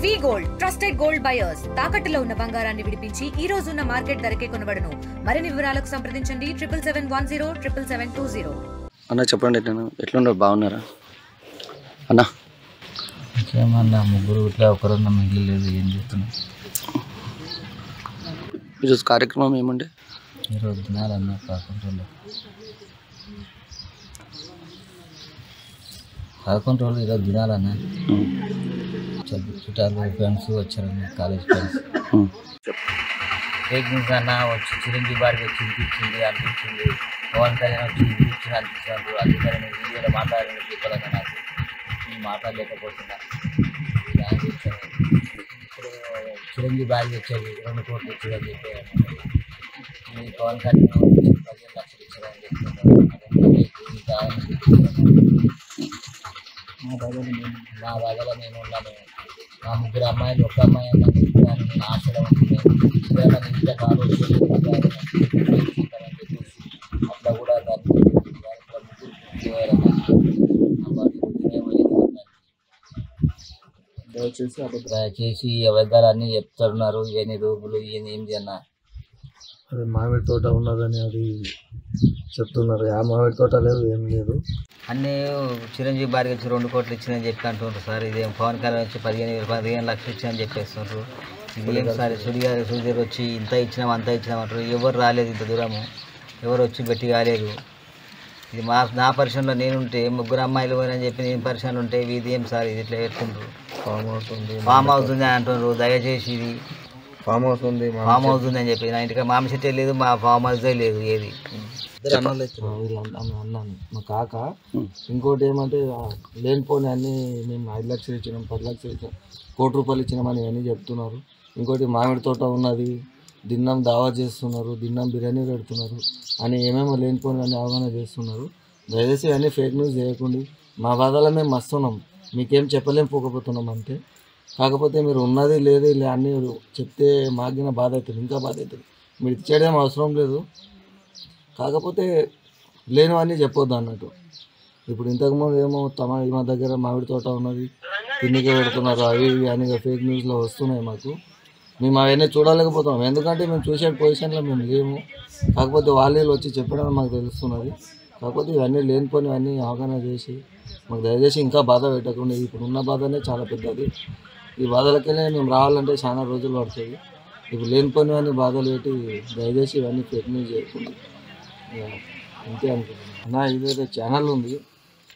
వి gold trusted gold buyers తాకట్టులో ఉన్న బంగారాన్ని విడిపించి ఈ రోజు ఉన్న మార్కెట్ ధరకే కొనబడును. మరిన్ని వివరాలకు సంప్రదించండి 77107720. అన్న చెప్పండి, ఎట్లున్నారు? బాగున్నారా అన్న? ఏమన్నా ముగ్గురు ఇట్లా ఒకరన్నా మిగిలిలేదు. ఏం చేస్తున్నాం? ఈరోజు కార్యక్రమం ఏముండే? ఈరోజు తినాలన్నా కాకుండా ఈరోజు తినాలన్నా చుట్టాలు ఫ్రెండ్స్ వచ్చారన్న, కాలేజ్ ఫ్రెండ్స్. ఫేక్ న్యూస్ అన్న వచ్చి చిరంజీవి బారికి వచ్చి అనిపించింది, పవన్ కళ్యాణ్ వచ్చి అనిపించినట్టు అందుకని నేను వీడియోలో మాట్లాడాలని చెప్పాలన్నా. నాకు నేను మాట్లాడలేకపోతున్నా. ఇప్పుడు చిరంజీవి బారికి వచ్చేది 2 కోట్లు ఇచ్చారని చెప్పారు. పవన్ కళ్యాణ్ 15 లక్షలు ఇచ్చారని చెప్తున్నారు. మా దగ్గర మేము ఉన్నాము. మా ముగ్గురు అమ్మాయిలు, ఒక అమ్మాయి అన్న నేను ఆశలో ఉంటున్నాను. ఇంత ఆలోచన అట్లా కూడా దయచేసి అబద్ధాలన్నీ చెప్తున్నారు. ఇవన్నీ రూపులు ఏంది అన్న. అది మామిడి తోట ఉన్నదని అది చెప్తున్నారు. ఆ మామిడి తోట లేదు, ఏం లేదు. అన్నీ చిరంజీవి బారికి వచ్చి 2 కోట్లు ఇచ్చిందని చెప్పి అంటున్నారు సార్. ఇదేం పవన్ కళ్యాణ్ వచ్చి 15 లక్షలు ఇచ్చిందని చెప్పేస్తున్నారు. ఇది ఏం సార్? సుధీర్ వచ్చి ఇంత ఇచ్చినాం అంత ఇచ్చినామంటారు. ఎవరు రాలేదు, ఇంత దూరము ఎవరు వచ్చి బట్టి కాలేదు. ఇది నా పరిశ్రమలో నేనుంటే ముగ్గురు అమ్మాయిలు పోయినని చెప్పి నేను పరిశ్రమలు ఉంటే ఇది ఏం సార్? ఇది ఇట్లా పెట్టుకుంటారు. ఫామ్ హౌస్ ఉంది అంటున్నారు. దయచేసి ఇది ఫామ్ హౌస్ ఉంది అని చెప్పి నా ఇంటికి మామ చెట్టే లేదు, మా ఫామ్ హౌసే లేదు. ఏది అన్నాను మా కాక. ఇంకోటి ఏమంటే లేనిపోని అన్నీ మేము 5 లక్షలు ఇచ్చినాం, 10 లక్షలు ఇచ్చినాం, ₹1 కోటి ఇచ్చినామని ఇవన్నీ చెప్తున్నారు. ఇంకోటి మామిడి తోట ఉన్నది, దిన్నం దావా చేస్తున్నారు, దిన్నం బిర్యానీ పెడుతున్నారు అని ఏమేమో లేనిపోని అన్ని అవగాహన చేస్తున్నారు. దయచేసి అన్నీ ఫేక్ న్యూస్ చేయకండి. మా బాధలో మేము మస్తున్నాం, మీకేం చెప్పలేం పోకపోతున్నాం అంతే. కాకపోతే మీరు ఉన్నది లేదు ఇలా అన్నీ చెప్తే మాకిన బాధ అవుతుంది, ఇంకా బాధ అవుతుంది. మీరు ఇచ్చేయడం అవసరం లేదు, కాకపోతే లేనివన్నీ చెప్పొద్దు అన్నట్టు. ఇప్పుడు ఇంతకుముందు ఏమో మా దగ్గర మామిడి తోట ఉన్నది, తిన్నికే పెడుతున్నారు, అవి ఇవి అని ఫేక్ న్యూస్లో వస్తున్నాయి మాకు. మేము అవన్నీ చూడలేకపోతున్నాం, ఎందుకంటే మేము చూసే పొజిషన్లో మేము లేము. కాకపోతే వాళ్ళు వచ్చి చెప్పడం మాకు తెలుస్తున్నది. కాకపోతే ఇవన్నీ లేనిపోయినవన్నీ అవగాహన చేసి మాకు దయచేసి ఇంకా బాధ పెట్టకుండా. ఇప్పుడు ఉన్న బాధనే చాలా పెద్దది. ఈ బాధలకెళ్ళి మేము రావాలంటే చాలా రోజులు పడుతుంది. ఇప్పుడు లేనిపోయినవన్నీ బాధలు పెట్టి దయచేసి ఇవన్నీ ఫేక్ న్యూస్ చేయకుండా అంతే అనుకుంటున్నాను అన్న. ఇదేదో ఛానల్ ఉంది,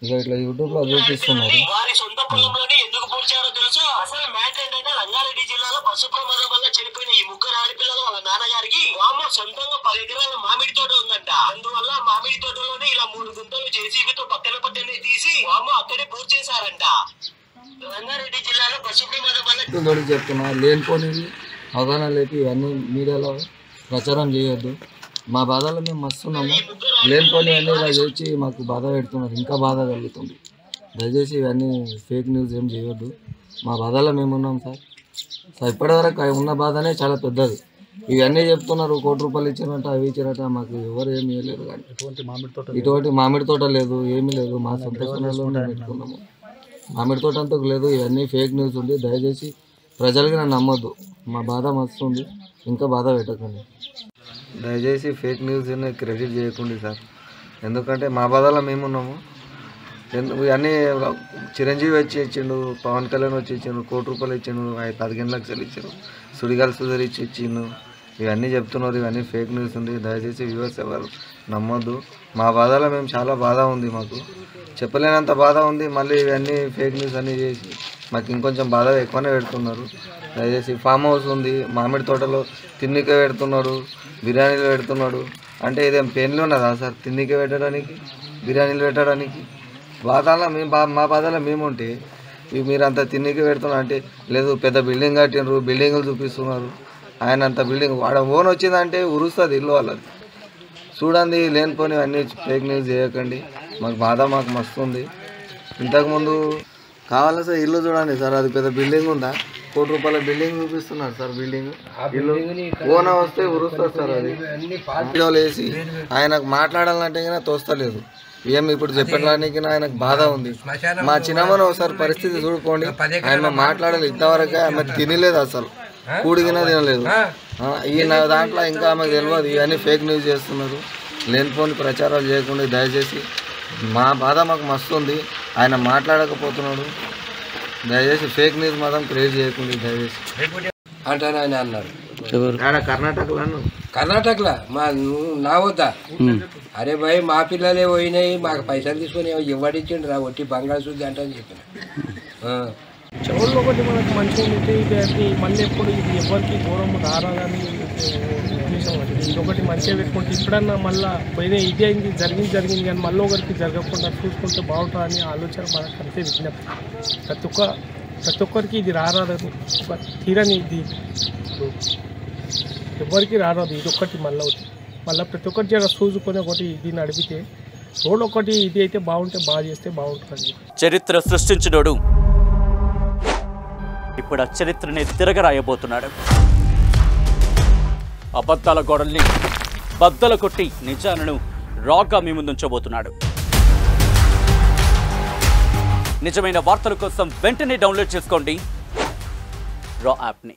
ఇక ఇట్లా యూట్యూబ్లో చూపిస్తున్నారు. రంగారెడ్డి జిల్లాలో బస్సు ప్రమాదం వల్ల చనిపోయిన ఈ ముగ్గురు ఆడపిల్లలు వాళ్ళ నాన్నగారికి సొంతంగా 10 ఎకరాల మామిడి తోట ఉందంట. అందువల్ల మామిడి తోటలోనే ఇలా 3 గుంటలు జేసీబీతో పట్టెని తీసి అక్కడే పూర్తి చేశారంట. రంగారెడ్డి జిల్లాలో బస్సు ప్రమాదం వల్ల చెప్తున్నా, లేనిపోని అవగాహన లేపి ఇవన్నీ మీడియాలో ప్రచారం చేయొద్దు. మా బాధలో మేము మస్తున్నాము, లేనిపోని అన్నీ ఇలా చేసి మాకు బాధ పెడుతున్నారు, ఇంకా బాధ కలుగుతుంది. దయచేసి ఇవన్నీ ఫేక్ న్యూస్ ఏం చేయొద్దు. మా బాధలో మేము ఉన్నాం సార్. ఇప్పటివరకు ఉన్న బాధనే చాలా పెద్దది. ఇవన్నీ చెప్తున్నారు, ₹1 కోటి ఇచ్చినట్టు అవి ఇచ్చినట్టు, మాకు ఎవరు ఏమి ఇవ్వలేదు. కానీ ఇటువంటి మామిడి తోట లేదు, ఏమీ లేదు. మా సొంత క్షణాల్లో మేము పెట్టుకున్నాము, మామిడి తోట అంతా లేదు. ఇవన్నీ ఫేక్ న్యూస్ ఉంది. దయచేసి ప్రజలకి నన్ను నమ్మొద్దు. మా బాధ మస్తుంది, ఇంకా బాధ పెట్టకండి. దయచేసి ఫేక్ న్యూస్ క్రెడిట్ చేయకండి సార్, ఎందుకంటే మా బాధలో మేమున్నాము. ఇవన్నీ చిరంజీవి వచ్చి ఇచ్చిండు, పవన్ కళ్యాణ్ వచ్చి ఇచ్చిండు, ₹1 కోటి ఇచ్చిండు, 15 లక్షలు ఇచ్చిండు, సుడిగాలి సుధీర్ ఇచ్చిండు. ఇవన్నీ చెప్తున్నారు, ఇవన్నీ ఫేక్ న్యూస్ ఉంది. దయచేసి వ్యూవర్స్ ఎవరు నమ్మొద్దు. మా బాధలో మేము చాలా బాధ ఉంది, మాకు చెప్పలేనంత బాధ ఉంది. మళ్ళీ ఇవన్నీ ఫేక్ న్యూస్ అన్నీ చేసి మాకు ఇంకొంచెం బాధ ఎక్కువనే పెడుతున్నారు. దయచేసి ఫామ్ హౌస్ ఉంది, మామిడి తోటలో తిన్నికే పెడుతున్నాడు, బిర్యానీలు పెడుతున్నాడు. అంటే ఇదేం పెన్లు ఉన్నదా సార్ తిన్నికే పెట్టడానికి, బిర్యానీలు పెట్టడానికి? బాధలో మా బాధలో మేముంటే మీరు అంత తిన్నికే పెడుతున్నారు అంటే లేదు. పెద్ద బిల్డింగ్ కట్టినరు, బిల్డింగులు చూపిస్తున్నారు. ఆయన అంత బిల్డింగ్ వాడ ఓన్ వచ్చిందంటే ఉరుస్తుంది ఇల్లు వాళ్ళది. చూడండి, లేనిపోని అన్నీ ఫేక్ న్యూస్ చేయకండి. మాకు బాధ మాకు మస్తుంది. ఇంతకుముందు కావాలా సార్ ఇల్లు చూడండి సార్, అది పెద్ద బిల్డింగ్ ఉందా? ₹1 కోటి బిల్డింగ్ చూపిస్తున్నారు సార్. బిల్డింగ్ ఇల్లు ఓన వస్తే ఉరుస్తుంది సార్. అది వీడియోలు వేసి ఆయనకు మాట్లాడాలంటే కానీ తోస్తలేదు. ఏం ఇప్పుడు చెప్పడానికి ఆయనకు బాధ ఉంది. మా చిన్నమ్మని ఒకసారి పరిస్థితి చూడుకోండి, ఆయన మాట్లాడాలి. ఇంతవరకు ఆమె తినలేదు, అసలు కూడిగినా తినలేదు. ఈయన దాంట్లో ఇంకా ఆమెకు తెలియదు. ఇవన్నీ ఫేక్ న్యూస్ చేస్తున్నారు. లేనిపోని ప్రచారాలు చేయకుండా దయచేసి మా బాధ మాకు మస్తు ఉంది. ఆయన మాట్లాడకపోతున్నాడు. దయచేసి ఫేక్ న్యూస్ మాత్రం క్రియేట్ చేయకుండా దయచేసి అంటాను ఆయన అన్నారు. కర్ణాటకలో మా నా వద్దా అరే భయ్ మా పిల్లలే పోయినాయి, మాకు పైసలు తీసుకొని ఇవ్వడిచ్చిండు రా ఒట్టి బంగాళ శుద్ధి అంటే అని చెప్పిన. చెవుల్లో ఒకటి మనకు మంచిగా ఉంటే ఇది మళ్ళీ ఎప్పుడు ఇది ఎవరికి దూరం రారాదని ఉద్దేశం అది. ఇదొకటి మంచిగా పెట్టుకుంటే ఇప్పుడన్నా మళ్ళీ పోయినా ఇది అయింది జరిగింది కానీ మళ్ళీ ఒకరికి జరగకుండా చూసుకుంటే బాగుంటుందని ఆలోచన మనకు అంతే విజ్ఞప్తి. ప్రతి ఒక్కరికి ఇది రారాదని ఒక తీరని ఇది ఎవరికి రారాదు. ఇది ఒక్కటి మళ్ళీ అవుతుంది. మళ్ళీ ప్రతి ఒక్కటి జర చూసుకొని ఒకటి ఇది నడిపితే రోడ్ ఒకటి ఇది అయితే బాగుంటే బాగా చేస్తే బాగుంటుంది. చరిత్ర సృష్టించినోడు ఇప్పుడు ఆ చరిత్రని తిరగరాయబోతున్నాడు. అబద్ధాల గోడల్ని బద్దలు కొట్టి నిజాలను రాగా మీ ముందుంచబోతున్నాడు. నిజమైన వార్తల కోసం వెంటనే డౌన్లోడ్ చేసుకోండి రా యాప్ని.